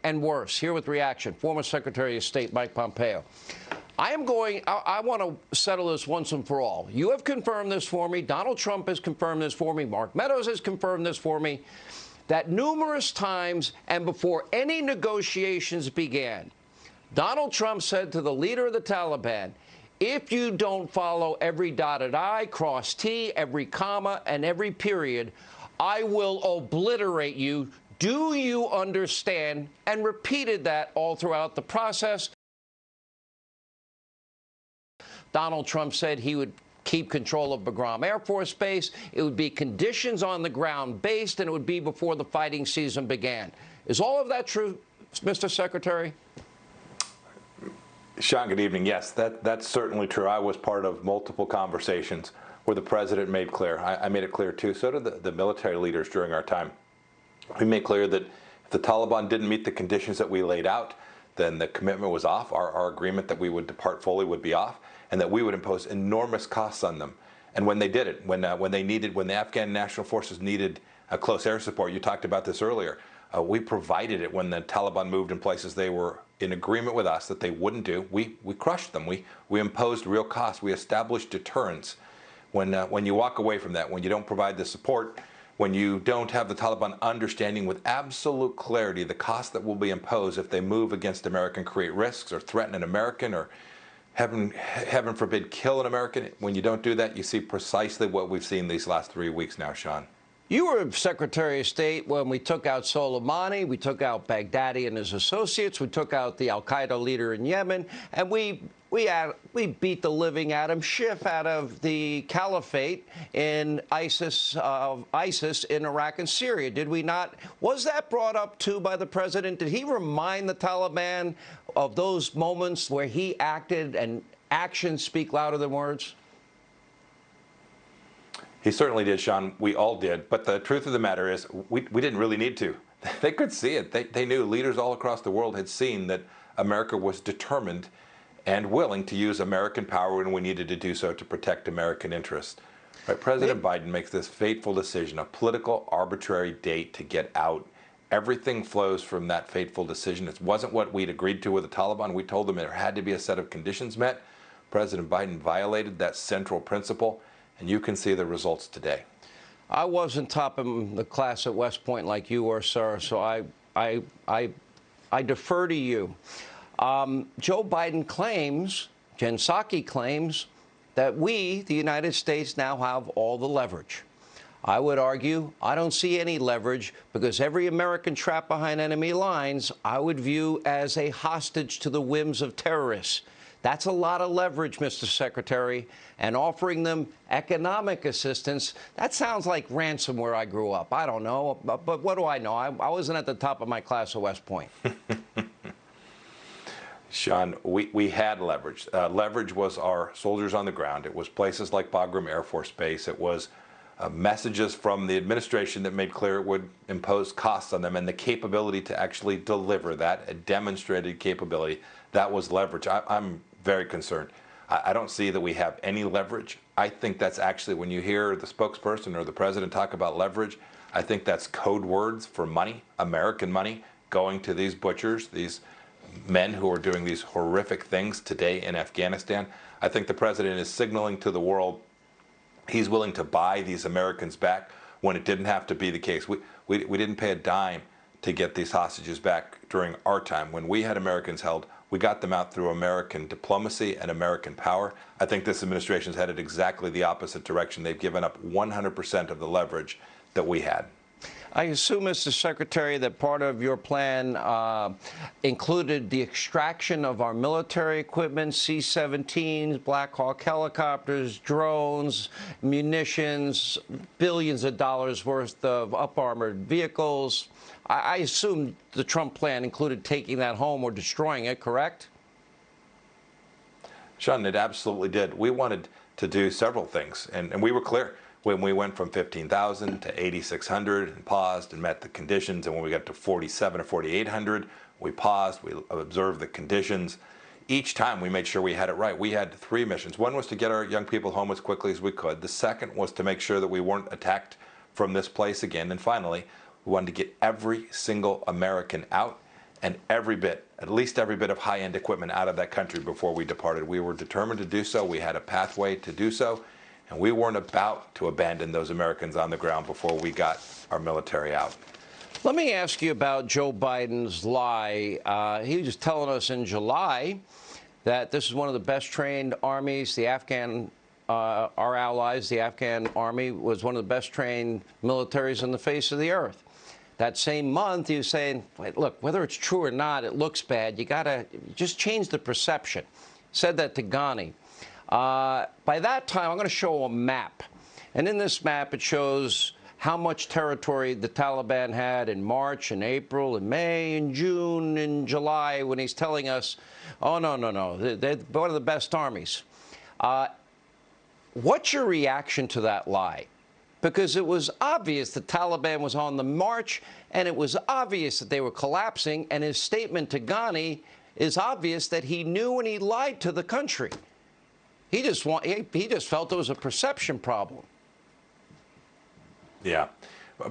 and worse. Here with reaction, former Secretary of State Mike Pompeo. I want to settle this once and for all. You have confirmed this for me. Donald Trump has confirmed this for me. Mark Meadows has confirmed this for me, that numerous times and before any negotiations began, Donald Trump said to the leader of the Taliban, if you don't follow every dotted I, cross T, every comma, and every period, I will obliterate you. Do you understand? And repeated that all throughout the process. Donald Trump said he would keep control of Bagram Air Force Base. It would be conditions on the ground based, and it would be before the fighting season began. Is all of that true, Mr. Secretary? Sean, good evening. Yes, that's certainly true. I was part of multiple conversations where the president made clear. I made it clear, too. So did the military leaders during our time. We made clear that if the Taliban didn't meet the conditions that we laid out, then the commitment was off. Our agreement that we would depart fully would be off, and that we would impose enormous costs on them. And when they did it, when the Afghan National Forces needed close air support, you talked about this earlier, we provided it when the Taliban moved in places they were in agreement with us that they wouldn't do. We crushed them. We imposed real costs. We established deterrence. When you walk away from that, when you don't provide the support, when you don't have the Taliban understanding with absolute clarity the cost that will be imposed if they move against America and create risks or threaten an American or heaven forbid kill an American, when you don't do that, you see precisely what we've seen these last 3 weeks now, Sean. You were Secretary of State when we took out Soleimani, we took out Baghdadi and his associates, we took out the al-Qaeda leader in Yemen, and we beat the living Adam Schiff out of the caliphate in ISIS in Iraq and Syria, did we not? Was that brought up, too, by the president? Did he remind the Taliban of those moments where he acted and actions speak louder than words? He certainly did, Sean. We all did. But the truth of the matter is we didn't really need to. They could see it. They knew. Leaders all across the world had seen that America was determined and willing to use American power when we needed to do so to protect American interests. Right? President Biden makes this fateful decision, a political arbitrary date to get out. Everything flows from that fateful decision. It wasn't what we'd agreed to with the Taliban. We told them there had to be a set of conditions met. President Biden violated that central principle. And you can see the results today. I wasn't topping the class at West Point like you were, sir, so I defer to you. Joe Biden claims, Jen Psaki claims, that we, the United States, now have all the leverage. I would argue I don't see any leverage because every American trapped behind enemy lines I would view as a hostage to the whims of terrorists. That's a lot of leverage, Mr. Secretary, and offering them economic assistance, that sounds like ransom where I grew up. I don't know, but what do I know? I wasn't at the top of my class at West Point. Sean, we had leverage. Leverage was our soldiers on the ground. It was places like Bagram Air Force Base. It was messages from the administration that made clear it would impose costs on them and the capability to actually deliver that, a demonstrated capability. That was leverage. I'm very concerned. I don't see that we have any leverage. I think that's actually, when you hear the spokesperson or the president talk about leverage, I think that's code words for money, American money, going to these butchers, these men who are doing these horrific things today in Afghanistan. I think the president is signaling to the world he's willing to buy these Americans back when it didn't have to be the case. We didn't pay a dime to get these hostages back during our time. When we had Americans held, we got them out through American diplomacy and American power. I think this administration is headed exactly the opposite direction. They've given up 100% of the leverage that we had. I assume, Mr. Secretary, that part of your plan included the extraction of our military equipment, C-17s, Black Hawk helicopters, drones, munitions, billions of dollars worth of up-armored vehicles. I assume the Trump plan included taking that home or destroying it, correct? Sean, it absolutely did. We wanted to do several things, and we were clear. When we went from 15,000 to 8,600 and paused and met the conditions, and when we got to 47 or 4,800, we paused, we observed the conditions. Each time we made sure we had it right. We had three missions. One was to get our young people home as quickly as we could. The second was to make sure that we weren't attacked from this place again. And finally, we wanted to get every single American out and at least every bit of high-end equipment out of that country before we departed. We were determined to do so. We had a pathway to do so, and we weren't about to abandon those Americans on the ground before we got our military out. Let me ask you about Joe Biden's lie. He was telling us in July that this is one of the best trained armies. The Afghan, our allies, the Afghan army was one of the best trained militaries on the face of the earth. That same month, he was saying, wait, look, whether it's true or not, it looks bad. You got to just change the perception. Said that to Ghani. By that time, I'm going to show a map. And in this map, it shows how much territory the Taliban had in March and April and May and June and July, when he's telling us, oh, no, they're one of the best armies. What's your reaction to that lie? Because it was obvious the Taliban was on the march, and it was obvious that they were collapsing, and his statement to Ghani is obvious that he knew and he lied to the country. He just felt it was a perception problem. Yeah.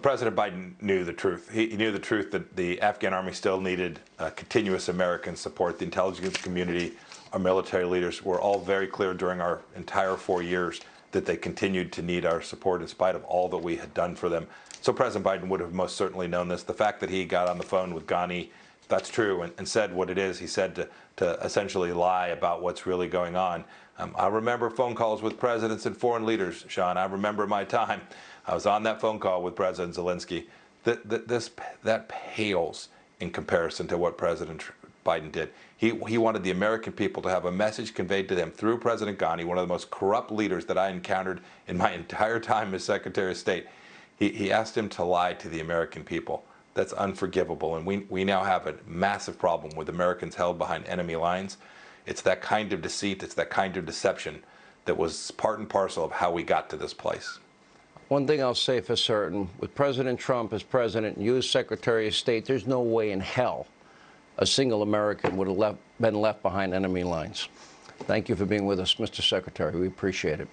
President Biden knew the truth. He knew the truth that the Afghan army still needed continuous American support. The intelligence community, our military leaders were all very clear during our entire 4 years that they continued to need our support in spite of all that we had done for them. So President Biden would have most certainly known this. The fact that he got on the phone with Ghani, that's true, and said what it is. He said to essentially lie about what's really going on. I remember phone calls with presidents and foreign leaders, Sean. I remember my time. I was on that phone call with President Zelensky. That pales in comparison to what President Biden did. He wanted the American people to have a message conveyed to them through President Ghani, one of the most corrupt leaders that I encountered in my entire time as Secretary of State. He asked him to lie to the American people. That's unforgivable, and we now have a massive problem with Americans held behind enemy lines. It's that kind of deceit, it's that kind of deception that was part and parcel of how we got to this place. One thing I'll say for certain, with President Trump as president and you as Secretary of State, there's no way in hell a single American would have been left behind enemy lines. Thank you for being with us, Mr. Secretary. We appreciate it.